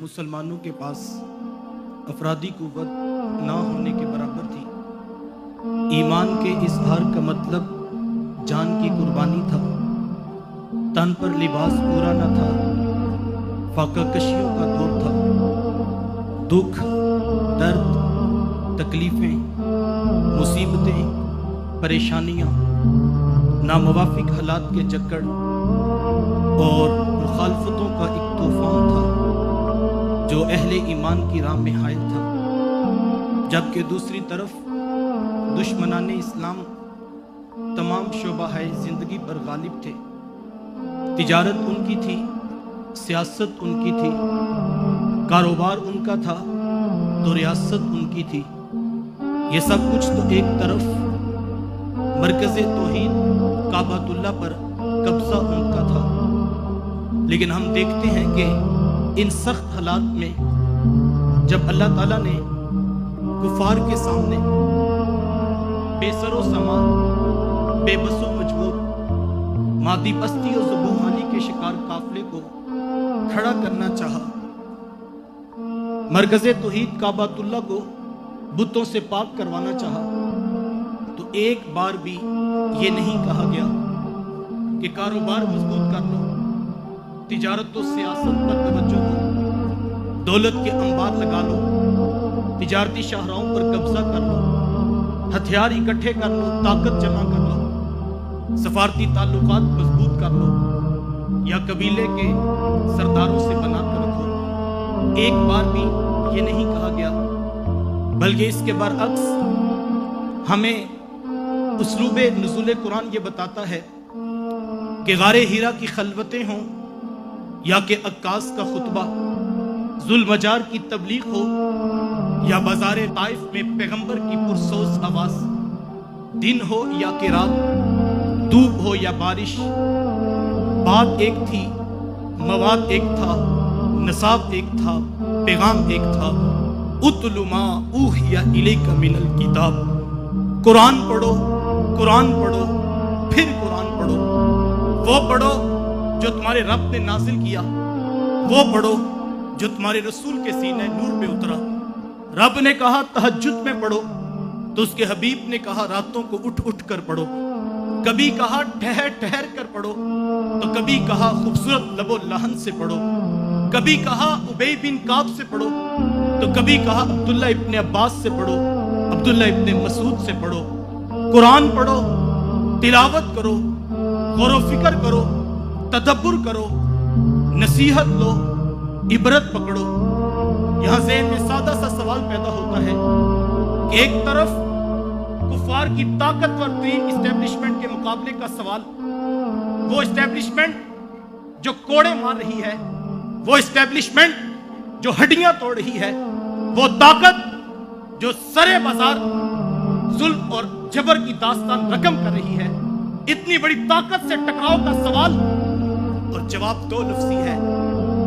مسلمانوں کے پاس افرادی قوت نہ ہونے کے برابر تھی۔ ایمان کے اظہار کا مطلب جان کی قربانی تھا، تن پر لباس پورا نہ تھا، فاقہ کشیوں کا دور تھا، دکھ، درد، تکلیفیں، مصیبتیں، پریشانیاں، ناموافق حالات کے جکڑ اور مخالفتوں کا ایک طوفان تھا جو اہل ایمان کی راہ میں حائل تھا، جبکہ دوسری طرف دشمنان اسلام تمام شعبہ زندگی پر غالب تھے۔ تجارت ان کی تھی، سیاست ان کی تھی، کاروبار ان کا تھا تو ریاست ان کی تھی۔ یہ سب کچھ تو ایک طرف، مرکز توحید کعبۃ اللہ پر قبضہ ان کا تھا، لیکن ہم دیکھتے ہیں کہ ان سخت حالات میں جب اللہ تعالیٰ نے کفار کے سامنے بے سر و سامان، بے بس و مجبور، مادی پستی اور ذبوحانی کے شکار قافلے کو کھڑا کرنا چاہا، مرکز توحید کعبۃ اللہ کو بتوں سے پاک کروانا چاہا، تو ایک بار بھی یہ نہیں کہا گیا کہ کاروبار مضبوط کر لو، تجارت و سیاست پر توجہ دو، دولت کے انبار لگا لو، تجارتی شاہراہوں پر قبضہ کر لو، ہتھیار اکٹھے کر لو، طاقت جمع کر لو، سفارتی تعلقات مضبوط کر لو، یا قبیلے کے سرداروں سے بنا کر رکھو۔ ایک بار بھی یہ نہیں کہا گیا، بلکہ اس کے برعکس ہمیں اسلوب نزول قرآن یہ بتاتا ہے کہ غار ہیرا کی خلوتیں ہوں یا کہ عکاس کا خطبہ، ذوالمجار کی تبلیغ ہو یا بازار طائف میں پیغمبر کی پرسوز آواز، دن ہو یا کہ رات، دھوپ ہو یا بارش، بات ایک تھی، مواد ایک تھا، نصاب ایک تھا، پیغام ایک تھا۔ اتل ما اوحی الیک من الکتاب، قرآن پڑھو، قرآن پڑھو، پھر قرآن پڑھو، وہ پڑھو جو تمہارے رب نے نازل کیا، وہ پڑھو جو تمہارے رسول کے سینے نور پہ اترا۔ رب نے کہا تہجد میں پڑھو تو اس کے حبیب نے کہا راتوں کو اٹھ اٹھ کر پڑھو، کبھی کہا ٹھہر ٹھہر کر پڑھو تو کبھی کہا خوبصورت لب و لہن سے پڑھو، کبھی کہا ابی بن کعب سے پڑھو تو کبھی کہا عبداللہ ابن عباس سے پڑھو، عبداللہ ابن مسعود سے پڑھو۔ قرآن پڑھو، تلاوت کرو، غور و فکر کرو، تدبر کرو، نصیحت لو، عبرت پکڑو۔ یہاں ذہن میں سادہ سا سوال پیدا ہوتا ہے کہ ایک طرف کفار کی طاقتور ترین اسٹیبلشمنٹ کے مقابلے کا سوال، وہ اسٹیبلشمنٹ جو کوڑے مار رہی ہے، وہ اسٹیبلشمنٹ جو ہڈیاں توڑ رہی ہے، وہ طاقت جو سرے بازار ظلم اور جبر کی داستان رقم کر رہی ہے، اتنی بڑی طاقت سے ٹکراؤ کا سوال اور جواب دو لفظی ہے،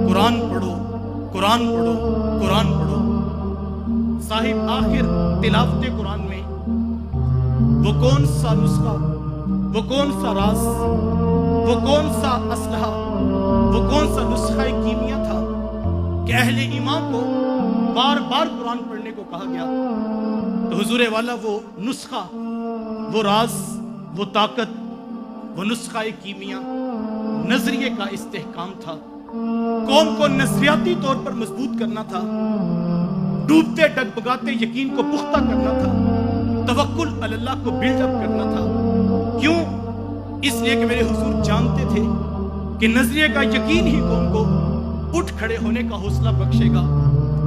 قرآن پڑھو، قرآن پڑھو، قرآن پڑھو۔ صاحب آخر تلاوت قرآن میں وہ کون سا نسخہ، وہ کون سا راز، وہ کون سا اسلحہ، وہ کون سا نسخہ کیمیا تھا کہ اہل ایمان کو بار بار قرآن پڑھنے کو کہا گیا؟ تو حضور والا وہ نسخہ، وہ راز، وہ طاقت، وہ نسخہ کیمیا نظریے کا استحکام تھا۔ قوم کو نظریاتی طور پر مضبوط کرنا تھا، ڈوبتے ڈگبگاتے یقین کو پختہ کرنا تھا، توکل علی اللہ کو بلڈ اپ کرنا تھا۔ کیوں؟ اس لیے کہ میرے حضور جانتے تھے کہ نظریے کا یقین ہی قوم کو اٹھ کھڑے ہونے کا حوصلہ بخشے گا۔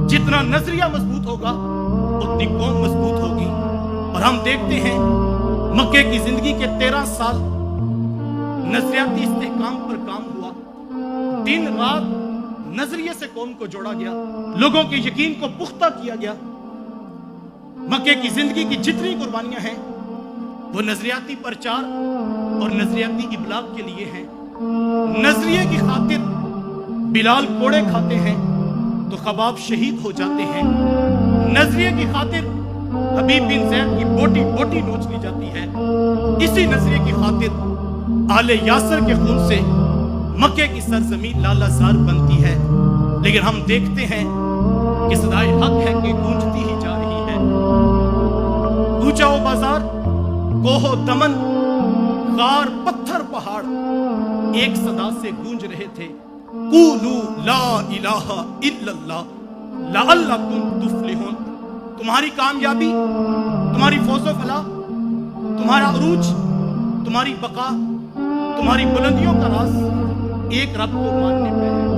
جتنا نظریہ مضبوط ہوگا اتنی قوم مضبوط ہوگی۔ اور ہم دیکھتے ہیں مکے کی زندگی کے 13 سال نظریاتی استحکام پر کام ہوا، دن رات نظریے سے قوم کو جوڑا گیا، لوگوں کے یقین کو پختہ کیا گیا۔ مکے کی زندگی کی جتنی قربانیاں ہیں وہ نظریاتی پرچار اور نظریاتی ابلاغ کے لیے ہیں۔ نظریے کی خاطر بلال کوڑے کھاتے ہیں تو خباب شہید ہو جاتے ہیں، نظریے کی خاطر حبیب بن زید کی بوٹی بوٹی نوچ لی جاتی ہے، اسی نظریے کی خاطر آل یاسر کے خون سے مکے کی سرزمین لالہ زار بنتی ہے۔ لیکن ہم دیکھتے ہیں کہ صدائے حق ہے کہ گونجتی ہی جا رہی ہے. کوچہ و بازار، کوہ و دمن، غار، پتھر، پہاڑ ایک صدا سے گونج رہے تھے، قولوا لا الہ الا اللہ لعلکم تفلحون. تمہاری کامیابی، تمہاری فوز و فلاح، تمہارا عروج، تمہاری بقا، تمہاری بلندیوں کا راز ایک رب کو ماننے پہ ہے.